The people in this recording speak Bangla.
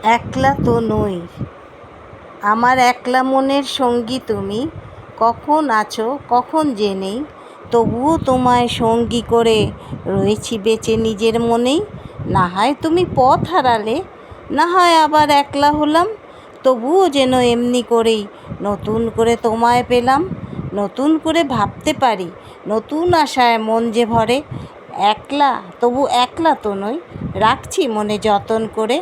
একলা তো নই, আমার একলা মনের সঙ্গী তুমি। কখন আছো কখন যে নেই, তবুও তোমায় সঙ্গী করে রয়েছি বেঁচে নিজের মনেই। না হয় তুমি পথ হারালে, না হয় আবার একলা হলাম, তবুও যেন এমনি করেই নতুন করে তোমায় পেলাম। নতুন করে ভাবতে পারি, নতুন আশায় মন যে ভরে। একলা তবু একলা তো নই, রাখছি মনে যতন করে।